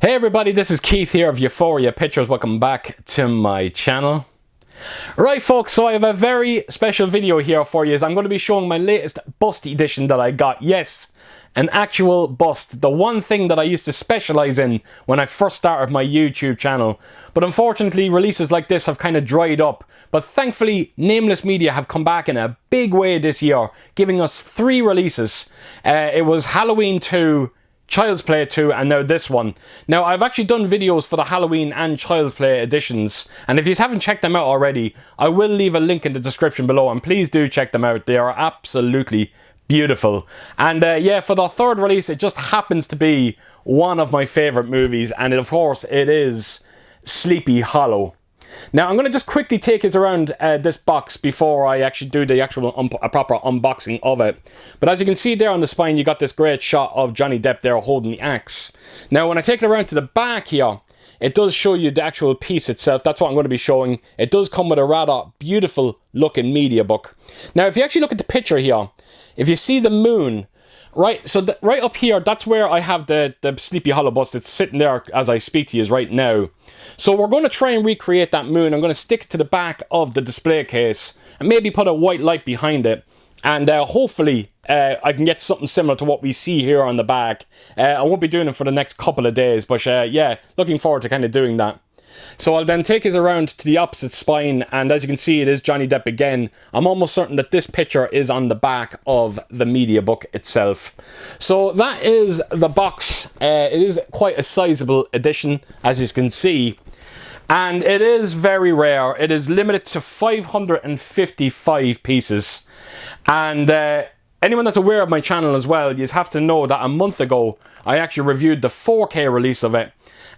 Hey everybody, this is Keith here of Euphoria Pictures. Welcome back to my channel. Right folks, so I have a very special video here for you. I'm going to be showing my latest bust edition that I got. Yes, an actual bust. The one thing that I used to specialize in when I first started my YouTube channel. But unfortunately, releases like this have kind of dried up. But thankfully, Nameless Media have come back in a big way this year, giving us 3 releases. It was Halloween 2, Child's Play 2, and now this one. Now, I've actually done videos for the Halloween and Child's Play editions, and if you haven't checked them out already, I will leave a link in the description below, and please do check them out. They are absolutely beautiful. And yeah, for the third release, it just happens to be one of my favourite movies, and of course, it is Sleepy Hollow. Now, I'm going to just quickly take us around this box before I actually do the actual proper unboxing of it. But as you can see there on the spine, you got this great shot of Johnny Depp there holding the axe. Now, when I take it around to the back here, it does show you the actual piece itself. That's what I'm going to be showing. It does come with a rather beautiful looking media book. Now, if you actually look at the picture here, if you see the moon, right, so right up here, that's where I have the Sleepy Hollow bust. It's sitting there as I speak to you right now. So we're going to try and recreate that moon. I'm going to stick it to the back of the display case and maybe put a white light behind it. And hopefully I can get something similar to what we see here on the back. I won't be doing it for the next couple of days, but yeah, looking forward to kind of doing that. So I'll then take us around to the opposite spine, and as you can see, it is Johnny Depp again. I'm almost certain that this picture is on the back of the media book itself. So that is the box. It is quite a sizable edition, as you can see, and it is very rare. It is limited to 555 pieces, and anyone that's aware of my channel as well, you have to know that a month ago, I actually reviewed the 4K release of it.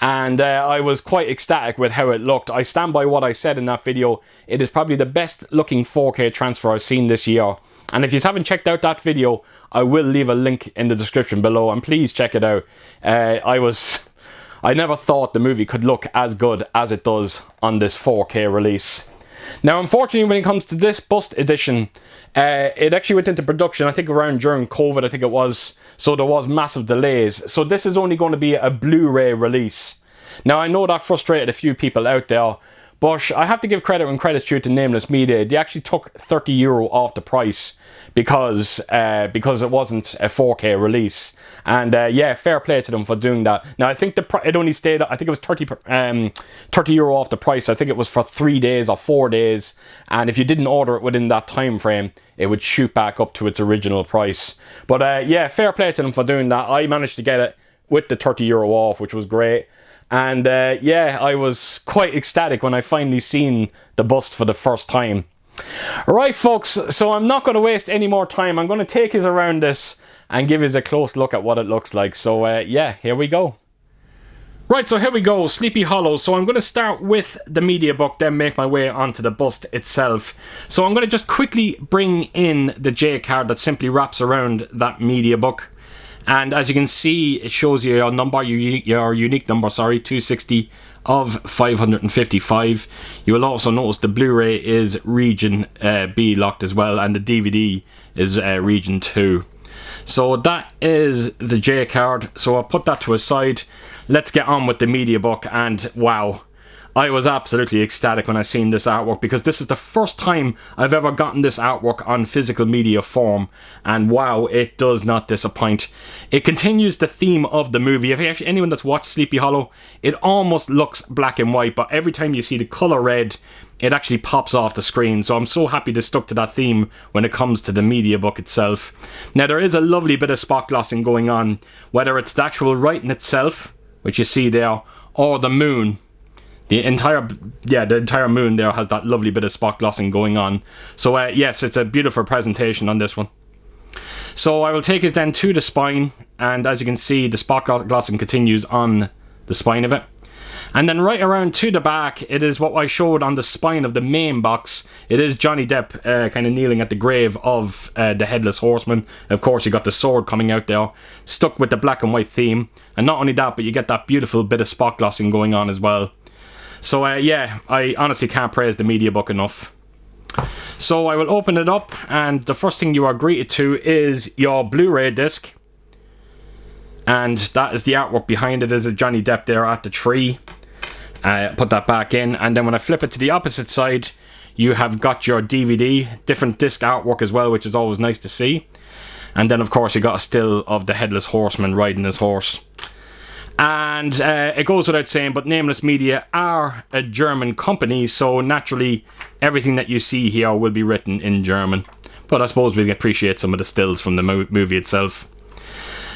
And I was quite ecstatic with how it looked. I stand by what I said in that video. It is probably the best looking 4K transfer I've seen this year. And if you haven't checked out that video, I will leave a link in the description below, and please check it out. I never thought the movie could look as good as it does on this 4K release. Now, unfortunately, when it comes to this bust edition, it actually went into production, I think around during COVID, I think it was. So there was massive delays. So this is only going to be a Blu-ray release. Now, I know that frustrated a few people out there, but I have to give credit when credit's due to Nameless Media. They actually took €30 off the price because it wasn't a 4K release. And yeah, fair play to them for doing that. Now, I think it only stayed, I think it was €30 off the price. I think it was for 3 days or 4 days. And if you didn't order it within that time frame, it would shoot back up to its original price. But yeah, fair play to them for doing that. I managed to get it with the €30 off, which was great. And yeah, I was quite ecstatic when I finally seen the bust for the first time. Right folks, so I'm not going to waste any more time. I'm going to take us around this and give us a close look at what it looks like. So yeah, here we go. Right, so here we go, Sleepy Hollow. So I'm going to start with the media book, then make my way onto the bust itself. So I'm going to just quickly bring in the J card that simply wraps around that media book. And as you can see, it shows you your number, your unique number, sorry, 260 of 555. You will also notice the Blu-ray is region B locked as well, and the DVD is region 2. So that is the J card. So I'll put that to a side. Let's get on with the media book, and wow, I was absolutely ecstatic when I seen this artwork, because this is the first time I've ever gotten this artwork on physical media form, and wow, it does not disappoint. It continues the theme of the movie. If anyone that's watched Sleepy Hollow, it almost looks black and white, but every time you see the colour red, it actually pops off the screen. So I'm so happy they stuck to that theme when it comes to the media book itself. Now, there is a lovely bit of spot glossing going on, whether it's the actual writing itself, which you see there, or the moon. The entire moon there has that lovely bit of spot glossing going on. So yes, it's a beautiful presentation on this one. So I will take it then to the spine, and as you can see, the spot glossing continues on the spine of it. And then right around to the back, it is what I showed on the spine of the main box. It is Johnny Depp kind of kneeling at the grave of the Headless Horseman. Of course, you got the sword coming out there, stuck with the black and white theme. And not only that, but you get that beautiful bit of spot glossing going on as well. So yeah, I honestly can't praise the media book enough. So I will open it up, and the first thing you are greeted to is your Blu-ray disc. And that is the artwork behind it. Is a Johnny Depp there at the tree. Put that back in, and then when I flip it to the opposite side, you have got your DVD, different disc artwork as well, which is always nice to see. And then of course you got a still of the Headless Horseman riding his horse. And it goes without saying, but Nameless Media are a German company, so naturally everything that you see here will be written in German. But I suppose we can appreciate some of the stills from the movie itself.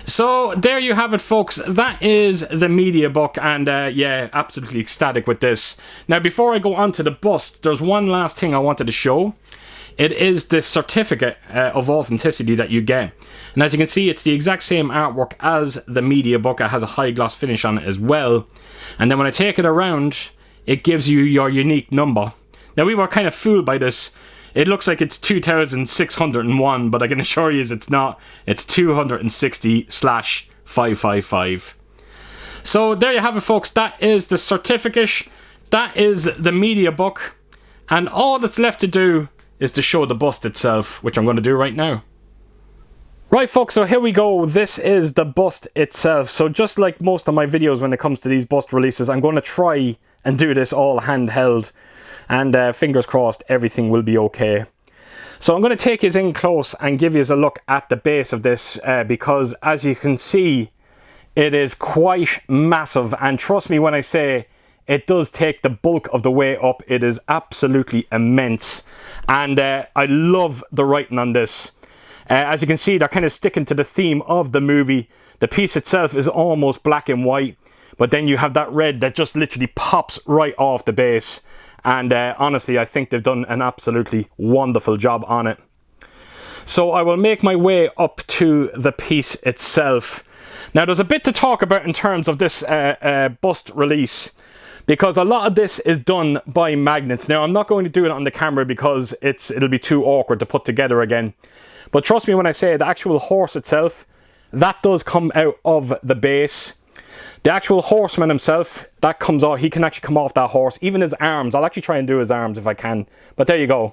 So there you have it, folks. That is the media book, and yeah, absolutely ecstatic with this. Now before I go on to the bust, there's one last thing I wanted to show. It is the certificate of authenticity that you get. And as you can see, it's the exact same artwork as the media book. It has a high gloss finish on it as well. And then when I take it around, it gives you your unique number. Now we were kind of fooled by this. It looks like it's 2601, but I can assure you it's not. It's 260/555. So there you have it, folks. That is the certificate. That is the media book. And all that's left to do is to show the bust itself, which I'm going to do right now. Right, folks, so here we go. This is the bust itself. So just like most of my videos when it comes to these bust releases, I'm going to try and do this all handheld. And fingers crossed everything will be okay. So I'm going to take you in close and give you a look at the base of this because as you can see, it is quite massive, and trust me when I say it does take the bulk of the way up. It is absolutely immense, and I love the writing on this. As you can see, they're kind of sticking to the theme of the movie. The piece itself is almost black and white, but then you have that red that just literally pops right off the base. And honestly, I think they've done an absolutely wonderful job on it. So I will make my way up to the piece itself. Now there's a bit to talk about in terms of this bust release, because a lot of this is done by magnets. Now I'm not going to do it on the camera because it'll be too awkward to put together again. But trust me when I say the actual horse itself, that does come out of the base. The actual horseman himself, that comes off, he can actually come off that horse. Even his arms, I'll actually try and do his arms if I can. But there you go.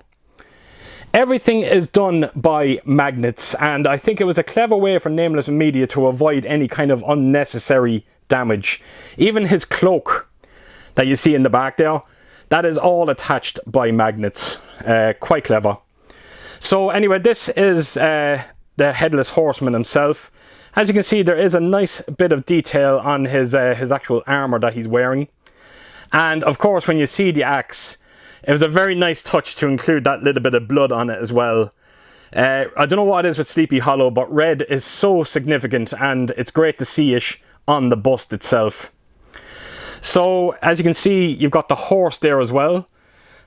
Everything is done by magnets, and I think it was a clever way for Nameless Media to avoid any kind of unnecessary damage. Even his cloak that you see in the back there, that is all attached by magnets. Quite clever. So anyway, this is the Headless Horseman himself. As you can see, there is a nice bit of detail on his actual armor that he's wearing. And of course, when you see the axe, it was a very nice touch to include that little bit of blood on it as well. I don't know what it is with Sleepy Hollow, but red is so significant, and it's great to see it on the bust itself. So, as you can see, you've got the horse there as well.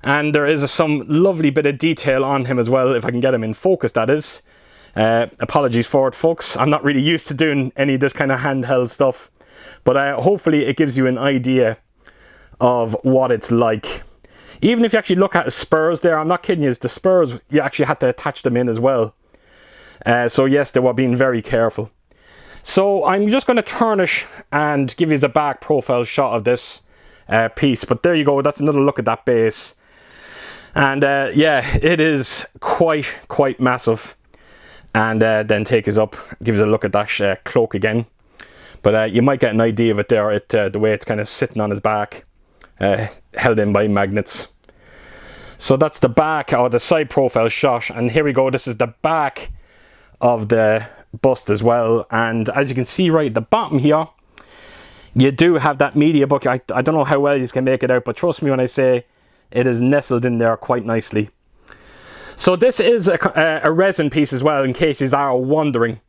And there is some lovely bit of detail on him as well, if I can get him in focus, that is. Apologies for it, folks. I'm not really used to doing any of this kind of handheld stuff, but hopefully it gives you an idea of what it's like. Even if you actually look at his spurs there, I'm not kidding you, the spurs, you actually had to attach them in as well. So yes, they were being very careful. So I'm just going to turn it and give you a back profile shot of this piece. But there you go, that's another look at that base. And yeah, it is quite massive. And then take us up, give us a look at that cloak again. But you might get an idea of it there, the way it's kind of sitting on his back, held in by magnets. So that's the back, or the side profile shot. And here we go, this is the back of the bust as well. And as you can see right at the bottom here, you do have that media book. I don't know how well you can make it out, but trust me when I say it is nestled in there quite nicely. So this is a resin piece as well, in case you are wondering.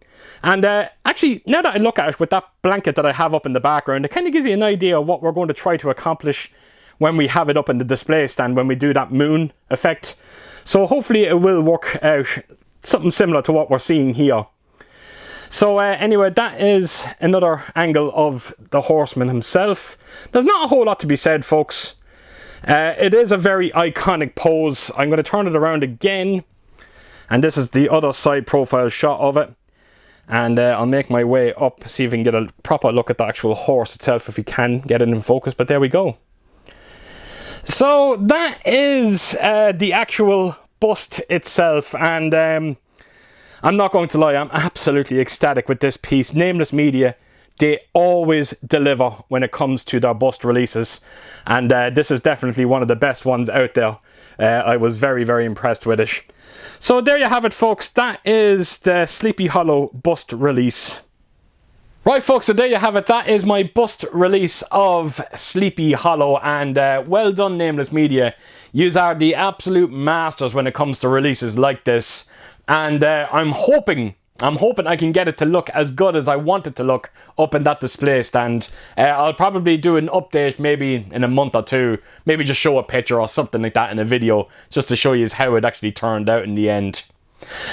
And actually, now that I look at it with that blanket that I have up in the background, it kind of gives you an idea of what we're going to try to accomplish when we have it up in the display stand, when we do that moon effect. So hopefully it will work out something similar to what we're seeing here. So anyway, that is another angle of the horseman himself. There's not a whole lot to be said, folks. It is a very iconic pose. I'm going to turn it around again. And this is the other side profile shot of it. And I'll make my way up, see if we can get a proper look at the actual horse itself, if we can get it in focus. But there we go. So that is the actual bust itself. And I'm not going to lie, I'm absolutely ecstatic with this piece. Nameless Media they always deliver when it comes to their bust releases, and this is definitely one of the best ones out there. I was very, very impressed with it. So there you have it, folks. That is the Sleepy Hollow bust release. Right, folks, so there you have it. That is my bust release of Sleepy Hollow, and well done, Nameless Media. Yous are the absolute masters when it comes to releases like this, and I'm hoping I can get it to look as good as I want it to look up in that display stand. I'll probably do an update maybe in a month or two. Maybe just show a picture or something like that in a video, just to show you how it actually turned out in the end.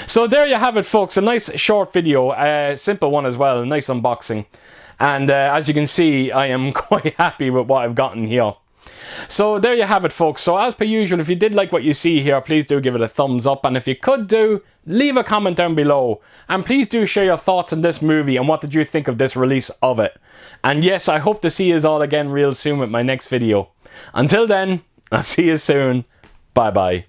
So there you have it, folks. A nice short video, simple one as well, a nice unboxing. And as you can see, I am quite happy with what I've gotten here. So there you have it, folks. So as per usual, if you did like what you see here, please do give it a thumbs up, and if you could leave a comment down below, and please do share your thoughts on this movie and what did you think of this release of it. And yes, I hope to see you all again real soon with my next video. Until then, I'll see you soon. Bye bye.